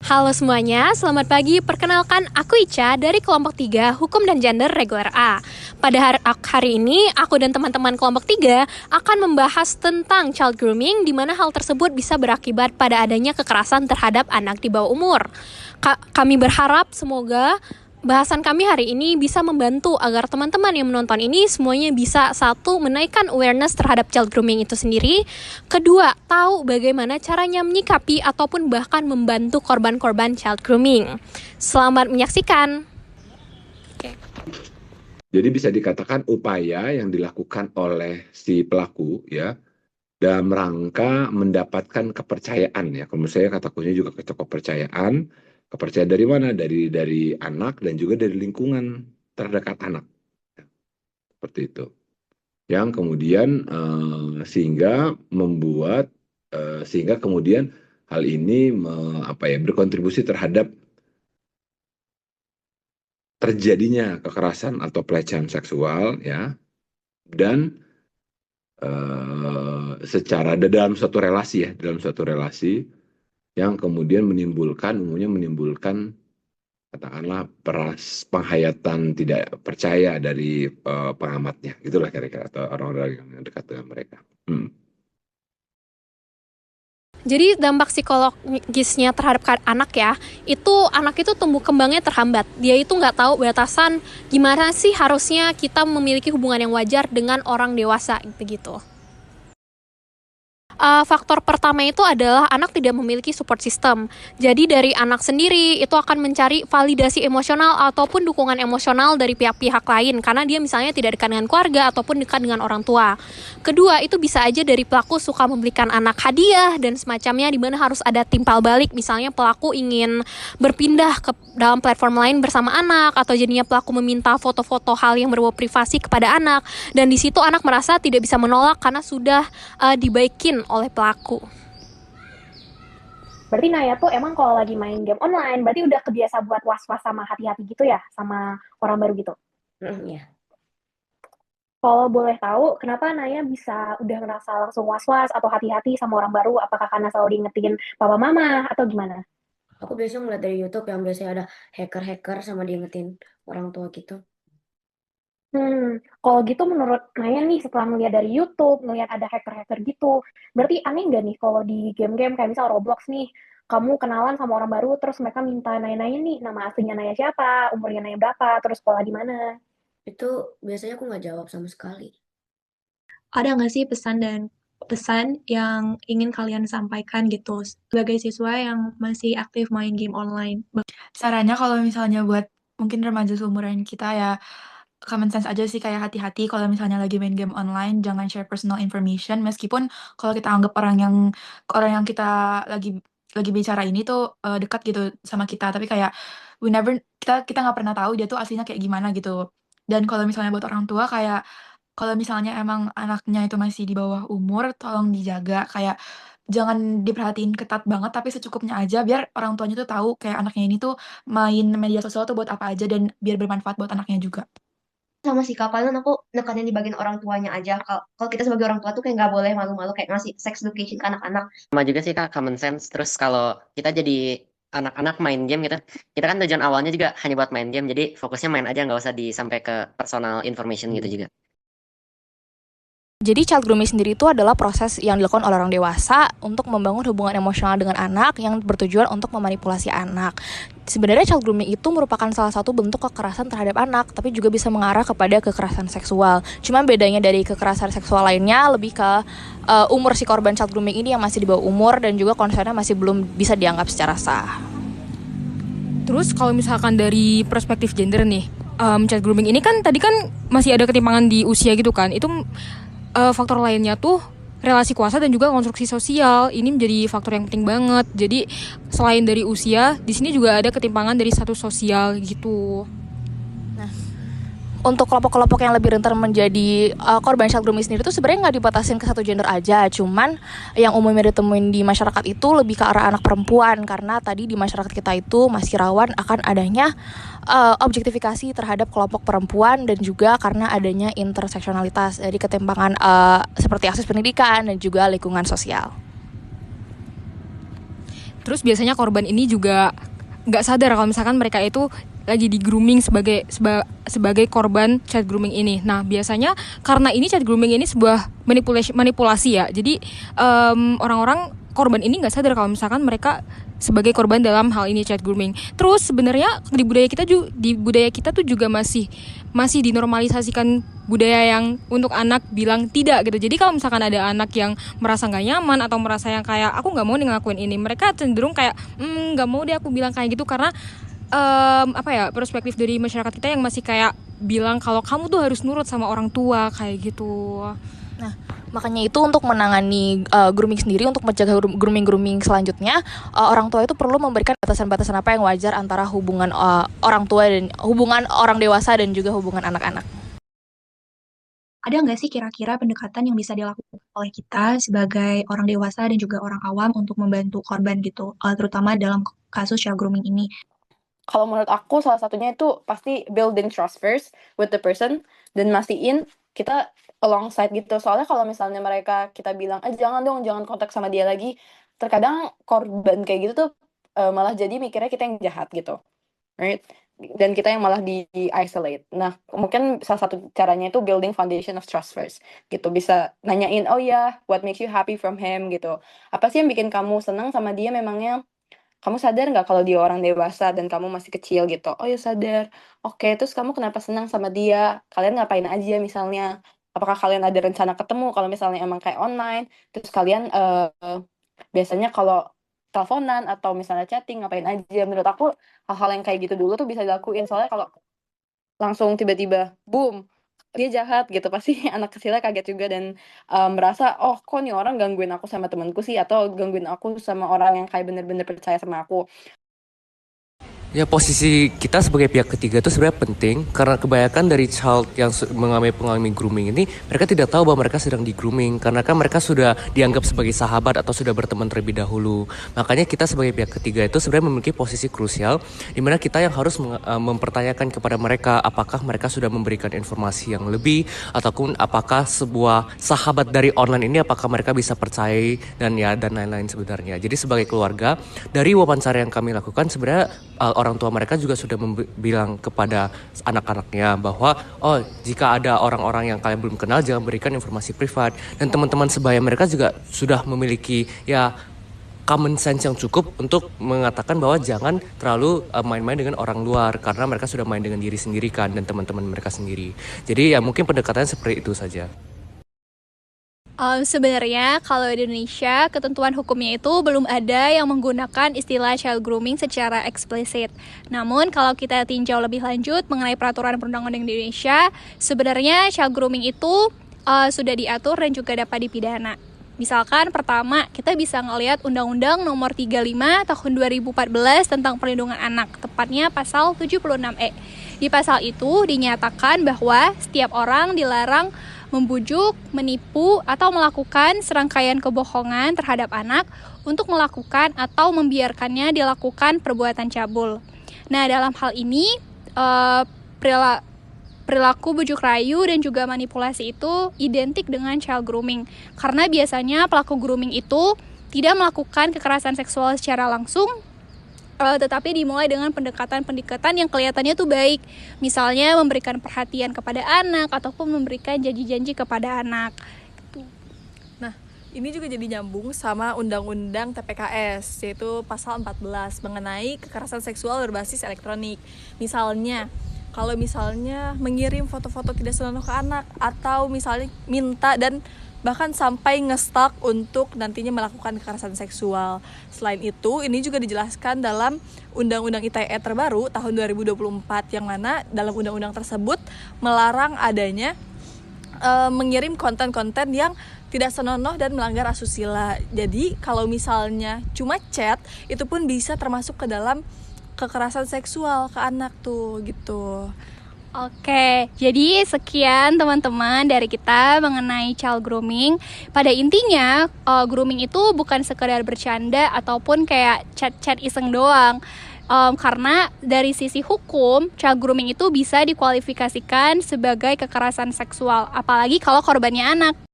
Halo semuanya, selamat pagi. Perkenalkan, aku Ica dari kelompok 3 Hukum dan Gender Reguler A. Pada hari ini, aku dan teman-teman kelompok 3 akan membahas tentang child grooming, di mana hal tersebut bisa berakibat pada adanya kekerasan terhadap anak di bawah umur. Kami berharap semoga bahasan kami hari ini bisa membantu agar teman-teman yang menonton ini semuanya bisa, satu, menaikkan awareness terhadap child grooming itu sendiri. Kedua, tahu bagaimana caranya menyikapi ataupun bahkan membantu korban-korban child grooming. Selamat menyaksikan. Jadi bisa dikatakan upaya yang dilakukan oleh si pelaku ya dalam rangka mendapatkan kepercayaan ya. Kalau menurut saya kata kuncinya juga kepercayaan. Kepercayaan dari mana? Dari anak dan juga dari lingkungan terdekat anak. Seperti itu. Yang kemudian sehingga membuat sehingga kemudian hal ini berkontribusi terhadap terjadinya kekerasan atau pelecehan seksual ya, dan secara dalam suatu relasi yang kemudian umumnya menimbulkan katakanlah penghayatan tidak percaya dari pengamatnya, gitulah kira-kira, atau orang-orang yang dekat dengan mereka. Jadi dampak psikologisnya terhadap anak ya, anak itu tumbuh kembangnya terhambat. Dia itu nggak tahu batasan gimana sih harusnya kita memiliki hubungan yang wajar dengan orang dewasa gitu. Faktor pertama itu adalah anak tidak memiliki support system. Jadi dari anak sendiri itu akan mencari validasi emosional ataupun dukungan emosional dari pihak-pihak lain, karena dia misalnya tidak dekat dengan keluarga ataupun dekat dengan orang tua. Kedua, itu bisa aja dari pelaku suka membelikan anak hadiah dan semacamnya, di mana harus ada timpal balik. Misalnya pelaku ingin berpindah ke dalam platform lain bersama anak, atau jadinya pelaku meminta foto-foto hal yang berbau privasi kepada anak, dan di situ anak merasa tidak bisa menolak karena sudah dibaikin oleh pelaku. Berarti Naya tuh emang kalau lagi main game online, berarti udah kebiasa buat was-was sama hati-hati gitu ya, sama orang baru gitu? Iya. Kalau boleh tahu, kenapa Naya bisa udah ngerasa langsung was-was atau hati-hati sama orang baru? Apakah karena selalu diingetin papa mama atau gimana? Aku biasanya ngeliat dari YouTube yang biasanya ada hacker-hacker sama diingetin orang tua gitu. Kalau gitu menurut Naya nih, setelah ngeliat dari YouTube, ngeliat ada hacker-hacker gitu, berarti aneh nggak nih kalau di game-game kayak misal Roblox nih, kamu kenalan sama orang baru, terus mereka minta Naya-Naya nih, nama aslinya Naya siapa, umurnya Naya berapa, terus sekolah di mana? Itu biasanya aku nggak jawab sama sekali. Ada nggak sih pesan yang ingin kalian sampaikan gitu sebagai siswa yang masih aktif main game online? Sarannya kalau misalnya buat mungkin remaja seumuran kita ya, common sense aja sih, kayak hati-hati kalau misalnya lagi main game online, jangan share personal information meskipun kalau kita anggap orang yang kita lagi bicara ini tuh dekat gitu sama kita, tapi kayak kita nggak pernah tahu dia tuh aslinya kayak gimana gitu. Dan kalau misalnya buat orang tua, kayak kalau misalnya emang anaknya itu masih di bawah umur, tolong dijaga, kayak jangan diperhatiin ketat banget, tapi secukupnya aja biar orang tuanya tuh tahu kayak anaknya ini tuh main media sosial tuh buat apa aja dan biar bermanfaat buat anaknya juga. Sama sih Kak, paling aku nekanin di bagian orang tuanya aja. Kalau kita sebagai orang tua tuh kayak nggak boleh malu-malu kayak ngasih sex education ke anak-anak. Sama juga sih Kak, common sense. Terus kalau kita jadi anak-anak main game gitu, kita kan tujuan awalnya juga hanya buat main game, jadi fokusnya main aja, nggak usah sampai ke personal information gitu juga. Jadi child grooming sendiri itu adalah proses yang dilakukan oleh orang dewasa untuk membangun hubungan emosional dengan anak yang bertujuan untuk memanipulasi anak. Sebenarnya child grooming itu merupakan salah satu bentuk kekerasan terhadap anak, tapi juga bisa mengarah kepada kekerasan seksual. Cuma bedanya dari kekerasan seksual lainnya lebih ke umur si korban child grooming ini yang masih di bawah umur, dan juga konsennya masih belum bisa dianggap secara sah. Terus kalau misalkan dari perspektif gender nih, child grooming ini kan tadi kan masih ada ketimpangan di usia gitu kan, itu faktor lainnya tuh relasi kuasa dan juga konstruksi sosial. Ini menjadi faktor yang penting banget. Jadi selain dari usia, di sini juga ada ketimpangan dari status sosial gitu. Nah, untuk kelompok-kelompok yang lebih rentan menjadi korban child grooming sendiri tuh sebenarnya nggak dibatasin ke satu gender aja. Cuman yang umumnya ditemuin di masyarakat itu lebih ke arah anak perempuan, karena tadi di masyarakat kita itu masih rawan akan adanya objektifikasi terhadap kelompok perempuan, dan juga karena adanya interseksionalitas, jadi ketimpangan seperti akses pendidikan dan juga lingkungan sosial. Terus biasanya korban ini juga nggak sadar kalau misalkan mereka itu lagi di grooming sebagai korban child grooming ini. Nah biasanya karena ini child grooming ini sebuah manipulasi ya. Jadi orang-orang korban ini nggak sadar kalau misalkan mereka sebagai korban dalam hal ini child grooming. Terus sebenarnya di budaya kita tuh juga masih dinormalisasikan budaya yang untuk anak bilang tidak gitu. Jadi kalau misalkan ada anak yang merasa nggak nyaman atau merasa yang kayak aku nggak mau nih ngelakuin ini, mereka cenderung kayak nggak mau deh aku bilang kayak gitu karena perspektif dari masyarakat kita yang masih kayak bilang kalau kamu tuh harus nurut sama orang tua kayak gitu. Nah, makanya itu untuk menangani grooming sendiri, untuk mencegah grooming selanjutnya, orang tua itu perlu memberikan batasan-batasan apa yang wajar antara hubungan orang tua dan hubungan orang dewasa dan juga hubungan anak-anak. Ada nggak sih kira-kira pendekatan yang bisa dilakukan oleh kita sebagai orang dewasa dan juga orang awam untuk membantu korban gitu, terutama dalam kasus child grooming ini? Kalau menurut aku salah satunya itu pasti building trust first with the person dan mastiin kita alongside gitu. Soalnya kalau misalnya kita bilang jangan kontak sama dia lagi, terkadang korban kayak gitu tuh malah jadi mikirnya kita yang jahat gitu, right? Dan kita yang malah di isolate. Nah, mungkin salah satu caranya itu building foundation of trust first gitu. Bisa nanyain, oh ya, what makes you happy from him gitu. Apa sih yang bikin kamu senang sama dia memangnya? Kamu sadar nggak kalau dia orang dewasa dan kamu masih kecil gitu? Oh ya sadar. Oke, terus kamu kenapa senang sama dia? Kalian ngapain aja misalnya? Apakah kalian ada rencana ketemu kalau misalnya emang kayak online? Terus kalian biasanya kalau teleponan atau misalnya chatting ngapain aja? Menurut aku hal-hal yang kayak gitu dulu tuh bisa dilakuin. Soalnya kalau langsung tiba-tiba boom dia jahat gitu pasti anak kecilnya kaget juga dan merasa oh kok nih orang gangguin aku sama temanku sih atau gangguin aku sama orang yang kayak bener-bener percaya sama aku. Ya, posisi kita sebagai pihak ketiga itu sebenarnya penting karena kebanyakan dari child yang mengalami grooming ini mereka tidak tahu bahwa mereka sedang di grooming karena kan mereka sudah dianggap sebagai sahabat atau sudah berteman terlebih dahulu. Makanya kita sebagai pihak ketiga itu sebenarnya memiliki posisi krusial di mana kita yang harus mempertanyakan kepada mereka apakah mereka sudah memberikan informasi yang lebih ataupun apakah sebuah sahabat dari online ini apakah mereka bisa percaya dan lain-lain sebenarnya. Jadi sebagai keluarga dari wawancara yang kami lakukan sebenarnya orang tua mereka juga sudah bilang kepada anak-anaknya bahwa jika ada orang-orang yang kalian belum kenal jangan berikan informasi privat dan teman-teman sebaya mereka juga sudah memiliki common sense yang cukup untuk mengatakan bahwa jangan terlalu main-main dengan orang luar karena mereka sudah main dengan diri sendiri kan dan teman-teman mereka sendiri. Jadi ya mungkin pendekatannya seperti itu saja. Sebenarnya kalau di Indonesia ketentuan hukumnya itu belum ada yang menggunakan istilah child grooming secara eksplisit. Namun kalau kita tinjau lebih lanjut mengenai peraturan perundang-undang di Indonesia, sebenarnya child grooming itu sudah diatur dan juga dapat dipidana. Misalkan pertama kita bisa ngelihat Undang-Undang Nomor 35 Tahun 2014 tentang Perlindungan Anak, tepatnya pasal 76E. Di pasal itu dinyatakan bahwa setiap orang dilarang membujuk, menipu, atau melakukan serangkaian kebohongan terhadap anak untuk melakukan atau membiarkannya dilakukan perbuatan cabul. Nah, dalam hal ini perilaku bujuk rayu dan juga manipulasi itu identik dengan child grooming karena biasanya pelaku grooming itu tidak melakukan kekerasan seksual secara langsung, tetapi dimulai dengan pendekatan yang kelihatannya tuh baik. Misalnya memberikan perhatian kepada anak ataupun memberikan janji-janji kepada anak. Nah, ini juga jadi nyambung sama Undang-Undang TPKS, yaitu pasal 14 mengenai kekerasan seksual berbasis elektronik. Misalnya, kalau misalnya mengirim foto-foto tidak senonoh ke anak atau misalnya minta dan bahkan sampai nge-stalk untuk nantinya melakukan kekerasan seksual. Selain itu, ini juga dijelaskan dalam Undang-Undang ITE terbaru tahun 2024 yang mana dalam undang-undang tersebut melarang adanya mengirim konten-konten yang tidak senonoh dan melanggar asusila. Jadi, kalau misalnya cuma chat, itu pun bisa termasuk ke dalam kekerasan seksual ke anak tuh gitu. Oke, jadi sekian teman-teman dari kita mengenai child grooming. Pada intinya, grooming itu bukan sekedar bercanda ataupun kayak chat-chat iseng doang. Karena dari sisi hukum, child grooming itu bisa dikualifikasikan sebagai kekerasan seksual, apalagi kalau korbannya anak.